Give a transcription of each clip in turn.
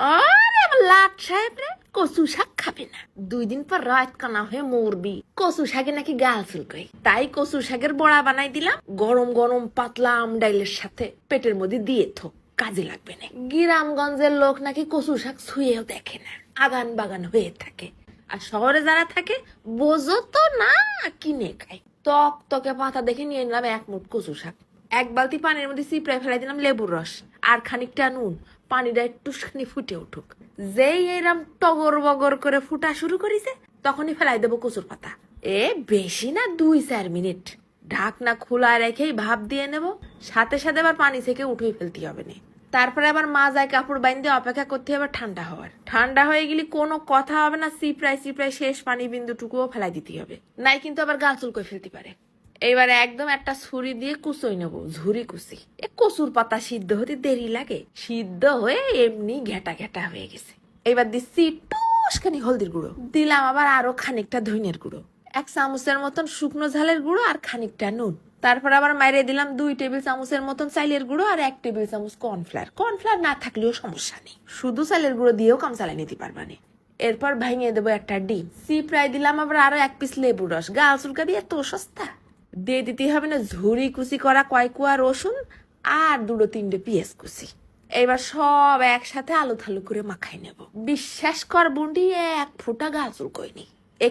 আরে আমার লাট সাহেব রে কচু শাক খাবে না, 2 দিন পর রাত কানা হয়ে মরবি। কচু শাকে নাকি গাল চুলকাই, তাই কচু শাকের বড়া বানাই দিলাম গরম গরম পাতলা আম ডাইলের সাথে, পেটের মধ্যে দিয়ে থো, কাজে লাগবে না। গ্রামগঞ্জের লোক নাকি কচু শাক ছুঁয়েও দেখে না, আগান বাগান হয়ে থাকে। আর শহরে যারা থাকে বোঝো তো না, কিনে খায়। টক টকে পাতা দেখে নিয়ে নিলাম 1 মুঠ কচু শাক, 1 বালতি পানির মধ্যে চিপড়ায় ফেলাই দিলাম লেবুর রস আর খানিকটা নুন, পানিটা একটুখানি ফুটে উঠুক। যেই এরম টগর বগর করে ফুটা শুরু করেছে তখনই ফেলাই দেবো কচুর পাতা। বেশি না 2-4 মিনিট ঢাকনা খোলা রেখেই ভাপ দিয়ে নেব, সাথে সাথে আবার পানি থেকে উঠেই ফেলতে হবে না। তারপরে আবার মাজায় কাপড় বাইন্ধে অপেক্ষা করতে হবে ঠান্ডা হওয়ার। ঠান্ডা হয়ে গেলে কোনো কথা হবে না, চিপড়ায় চিপড়ায় শেষ পানি বিন্দুটুকুও ফেলাই দিতে হবে, নাই কিন্তু আবার গাল চুলকোয় ফেলতে পারে। এইবারে একদম একটা ছুরি দিয়ে কুচোই নেবো, ঝুরি কুচি। কচুর পাতা সিদ্ধ হতে দেরি লাগে, সিদ্ধ হয়ে এমনি ঘেটা ঘেটা হয়ে গেছে। এবার দিচ্ছি টুসখানি হলদির গুঁড়ো, দিলাম আবার আরো খানিকটা ধইনের গুঁড়ো, 1 চামচের মতন শুকনো ঝালের গুঁড়ো আর খানিকটা নুন। তারপর আবার মাইরে দিলাম 2 টেবিল চামচের মতন চাইলের গুঁড়ো আর 1 টেবিল চামচ কর্নফ্লাওয়ার। কর্নফ্লাওয়ার না থাকলেও সমস্যা নেই, শুধু চাইলের গুঁড়ো দিয়েও কাম চালাই নিতে পারবানি। এরপর ভাঙিয়ে দেবো একটা ডিম, চিপড়ায় দিলাম আবার আরো 1 পিস লেবুর রস। গাল চুলকাবি এত সস্তা। দিয়ে দিতে হবে না ঝুরি কুচি করা কয় কুয়া রসুন আর 2-3টে পেঁয়াজ কুচি। এবার সব একসাথে আলু থালু করে মাখাই নেব। বিশ্বাস কর বুন্ডি 1 ফোঁটা গাল চুলকোয়নি।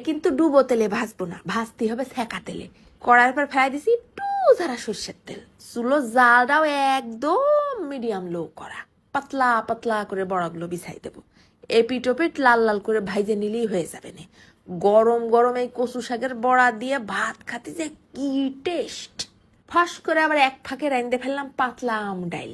কিন্তু ডুবো তেলে ভাজবো না, ভাজতে হবে সেকা তেলে। কড়াইয়ের পর ফেলাই দিছি একটু ঝারা সর্ষের তেল। চুলো জালটাও একদম মিডিয়াম লো করা, পাতলা পাতলা করে বড়াগুলো বিছাই দেবো। এপিট ওপিট লাল লাল করে ভাইজে নিলেই হয়ে যাবে না। গরম গরম এই কচু শাকের বড়া দিয়ে ভাত খাতে যে কি টেস্ট। ফাঁস করে আবার 1 ফাঁকে রাইন্দে ফেললাম পাতলা আম ডাইল।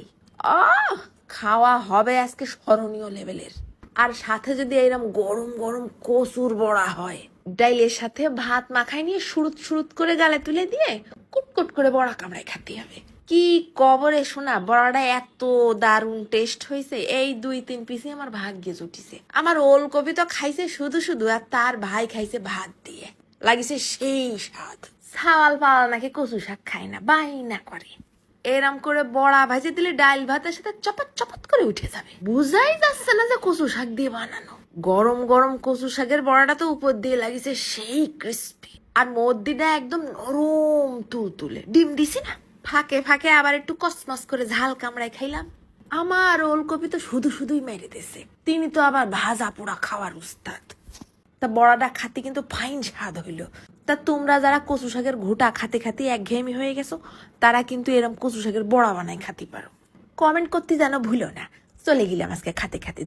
খাওয়া হবে আজকে স্মরণীয় লেভেলের। আর সাথে যদি এরকম গরম গরম কচুর বড়া হয়, ডাইলের সাথে ভাত মাখাই নিয়ে সুরুত সুরুত করে গালে তুলে দিয়ে কুটকুট করে বড়া কামড়ায় খাতে হবে। কি কবরে শোনা, বড়াটা এত দারুণ টেস্ট হয়েছে, এই 2-3 পিসে আমার ভাগ্যে জুটিছে। আমার ওলকপি তো খাইছে শুধু শুধু, আর তার ভাই খাইছে ভাত দিয়ে, লাগিছে সেই স্বাদ। ছাওয়াল পাওয়াল নাকি কচু শাক খায় না, বাইনা করে। এরম করে বড়া ভাজে দিলে ডাল ভাতের সাথে চপাত চপাত করে উঠে যাবে। বুঝাই যাচ্ছে না যে কচু শাক দিয়ে বানানো। গরম গরম কচু শাকের বড়াটা তো উপর দিয়ে লাগিছে সেই ক্রিস্পি, আর মধ্যিটা একদম নরম তুলতুলে। ডিম দিছি না, ফাঁকে ফাঁকে আবার একটু কসমস করে ঝাল কামড়ায় খাইলাম। আমার ওলকপি তো শুধু শুধুই মেরে দিছে, তিনি তো আবার ভাজা পোড়া খাওয়ার উস্তাদ। তা বড়াটা খাতে কিন্তু ফাইন স্বাদ হইল। তা তোমরা যারা কচু শাকের ঘোটা খাতে খাতে একঘেয়েমি হয়ে গেছো, তারা কিন্তু এরম কচু শাকের বড়া বানাই খাতে পারো। কমেন্ট করতে যেন ভুলো না। চলে গেলাম আজকে খাতে খাতে।